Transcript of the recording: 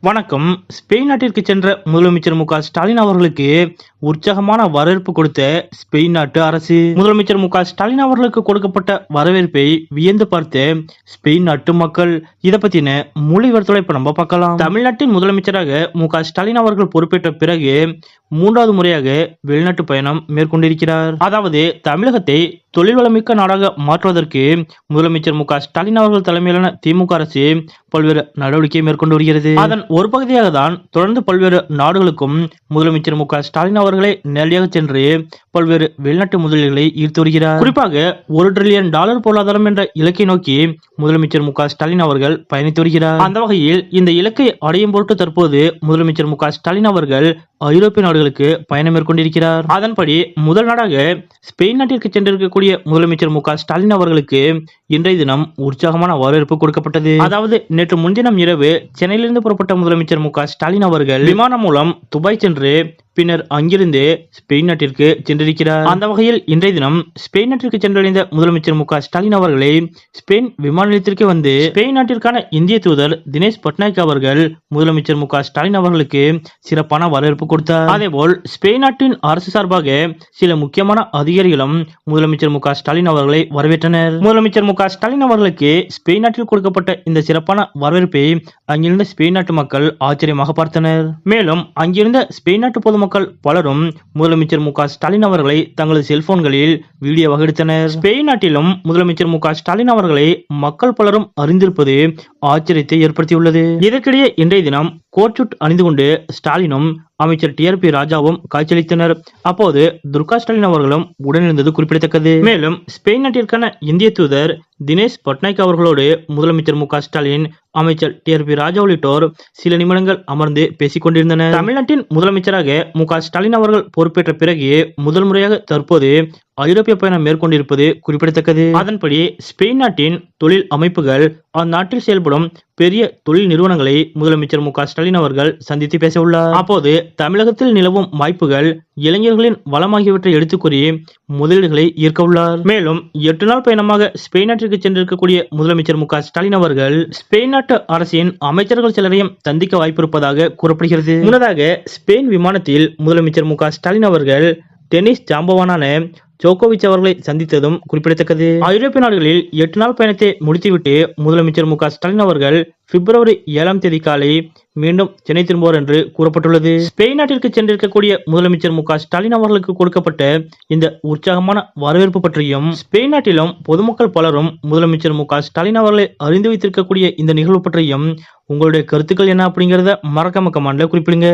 வணக்கம். ஸ்பெயின் நாட்டிற்கு சென்ற முதலமைச்சர் மு.க.ஸ்டாலின் அவர்களுக்கு உற்சாகமான வரவேற்பு கொடுத்த ஸ்பெயின் நாட்டு அரசு. முதலமைச்சர் மு.க.ஸ்டாலின் அவர்களுக்கு கொடுக்கப்பட்ட வரவேற்பை வியந்து பார்த்த ஸ்பெயின் நாட்டு மக்கள். இதை பத்தின முழு விவரத்தை இப்ப நம்ம பார்க்கலாம். தமிழ்நாட்டின் முதலமைச்சராக மு.க.ஸ்டாலின் அவர்கள் பொறுப்பேற்ற பிறகு 3வது முறையாக வெளிநாட்டு பயணம் மேற்கொண்டிருக்கிறார். அதாவது தமிழகத்தை தொழில் வளமிக்க நாடாக மாற்றுவதற்கு முதலமைச்சர் மு.க.ஸ்டாலின் அவர்கள் தலைமையிலான திமுக அரசு பல்வேறு நடவடிக்கை மேற்கொண்டு வருகிறது. அதன் ஒரு பகுதியாக தான் தொடர்ந்து பல்வேறு நாடுகளுக்கும் முதலமைச்சர் மு.க.ஸ்டாலின் அவர்களை நேரடியாக சென்று பல்வேறு வெளிநாட்டு முதலீடுகளை ஈர்த்து வருகிறார். குறிப்பாக $1 டிரில்லியன் பொருளாதாரம் என்ற இலக்கை நோக்கி முதலமைச்சர் மு.க.ஸ்டாலின் அவர்கள் பயணித்து வருகிறார். அந்த வகையில் இந்த இலக்கை அடையும் பொருட்டு தற்போது முதலமைச்சர் மு.க.ஸ்டாலின் அவர்கள் ஐரோப்பிய நாடுகளுக்கு பயணம் மேற்கொண்டிருக்கிறார். அதன்படி முதல் நாடாக ஸ்பெயின் நாட்டிற்கு சென்றிருக்கக்கூடிய முதலமைச்சர் மு.க.ஸ்டாலின் அவர்களுக்கு இன்றைய தினம் உற்சாகமான வரவேற்பு கொடுக்கப்பட்டது. அதாவது நேற்று முன்தினம் இரவு சென்னையிலிருந்து புறப்பட்ட முதலமைச்சர் மு.க.ஸ்டாலின் அவர்கள் விமானம் மூலம் துபாய் சென்று பின்னர் அங்கிருந்து ஸ்பெயின் நாட்டிற்கு சென்றிருக்கிறார். அந்த வகையில் இன்றைய தினம் ஸ்பெயின் நாட்டிற்கு சென்றடைந்த முதலமைச்சர் மு.க.ஸ்டாலின் அவர்களை ஸ்பெயின் விமான நிலையத்திற்கு வந்து ஸ்பெயின் நாட்டிற்கான இந்திய தூதர் தினேஷ் பட்நாயக் அவர்கள் முதலமைச்சர் மு.க.ஸ்டாலின் அவர்களுக்கு சிறப்பான வரவேற்பு கொடுத்தார். அதேபோல் ஸ்பெயின் நாட்டின் அரசு சார்பாக சில முக்கியமான அதிகாரிகளும் முதலமைச்சர் மு.க.ஸ்டாலின் அவர்களை வரவேற்றனர். முதலமைச்சர் மு.க.ஸ்டாலின் அவர்களுக்கு ஸ்பெயின் நாட்டில் கொடுக்கப்பட்ட இந்த சிறப்பான வரவேற்பை அங்கிருந்த ஸ்பெயின் நாட்டு மக்கள் ஆச்சரியமாக பார்த்தனர். மேலும் அங்கிருந்த ஸ்பெயின் நாட்டு பொதுமக்கள் பலரும் முதலமைச்சர் மு.க.ஸ்டாலின் அவர்களை தங்களது செல்போன்களில் வீடியோவாக எடுத்தனர். ஸ்பெயின் நாட்டிலும் முதலமைச்சர் மு.க.ஸ்டாலின் அவர்களை மக்கள் பலரும் அறிந்திருப்பது ஆச்சரியத்தை ஏற்படுத்தியுள்ளது. இதற்கிடையே இன்றைய தினம் கோட் சூட் அணிந்து கொண்டு ஸ்டாலினும் அமைச்சர் டி.ஆர்.பி. ராஜாவும் காட்சியளித்தனர். அப்போது துர்கா ஸ்டாலின் அவர்களும் உடனிருந்தது குறிப்பிடத்தக்கது. மேலும் ஸ்பெயின் நாட்டிற்கான இந்திய தூதர் தினேஷ் பட்நாயக் அவர்களோடு முதலமைச்சர் மு.க.ஸ்டாலின், அமைச்சர் டி.ஆர்.பி. ராஜா உள்ளிட்டோர் சில நிமிடங்கள் அமர்ந்து பேசிக் கொண்டிருந்தனர். தமிழ்நாட்டின் முதலமைச்சராக மு.க.ஸ்டாலின் அவர்கள் பொறுப்பேற்ற பிறகு முதல் முறையாக தற்போது ஐரோப்பிய பயணம் மேற்கொண்டிருப்பது குறிப்பிடத்தக்கது. அதன்படி ஸ்பெயின் நாட்டின் தொழில் அமைப்புகள், அந்நாட்டில் செயல்படும் பெரிய தொழில் நிறுவனங்களை முதலமைச்சர் மு.க.ஸ்டாலின் அவர்கள் சந்தித்து பேச உள்ளார். அப்போது தமிழகத்தில் நிலவும் வாய்ப்புகள், இளைஞர்களின் வளம் ஆகியவற்றை எடுத்துக் கூறி முதலீடுகளை ஈர்க்க உள்ளார். மேலும் 8 நாள் பயணமாக ஸ்பெயின் நாட்டிற்கு சென்றிருக்கக்கூடிய முதலமைச்சர் மு.க.ஸ்டாலின் அவர்கள் ஸ்பெயின் நாட்டு அரசின் அமைச்சர்கள் சிலரையும் சந்திக்க வாய்ப்பிருப்பதாக கூறப்படுகிறது. முன்னதாக ஸ்பெயின் விமானத்தில் முதலமைச்சர் மு.க.ஸ்டாலின் அவர்கள் டென்னிஸ் ஜாம்பவானான ஜோகோவிச் அவர்களை சந்தித்ததும் குறிப்பிடத்தக்கது. ஐரோப்பிய நாடுகளில் 8 நாள் பயணத்தை முடித்துவிட்டு முதலமைச்சர் மு.க.ஸ்டாலின் அவர்கள் பிப்ரவரி 7ஆம் தேதி காலை மீண்டும் சென்னை திரும்புவார் என்று கூறப்பட்டுள்ளது. ஸ்பெயின் நாட்டிற்கு சென்றிருக்கக்கூடிய முதலமைச்சர் மு.க.ஸ்டாலின் அவர்களுக்கு கொடுக்கப்பட்ட இந்த உற்சாகமான வரவேற்பு பற்றியும், ஸ்பெயின் நாட்டிலும் பொதுமக்கள் பலரும் முதலமைச்சர் மு.க.ஸ்டாலின் அவர்களை அறிந்து வைத்திருக்கக்கூடிய இந்த நிகழ்வு பற்றியும் உங்களுடைய கருத்துக்கள் என்ன அப்படிங்கறத மறக்காம கமெண்ட்ல குறிப்பிடுங்க.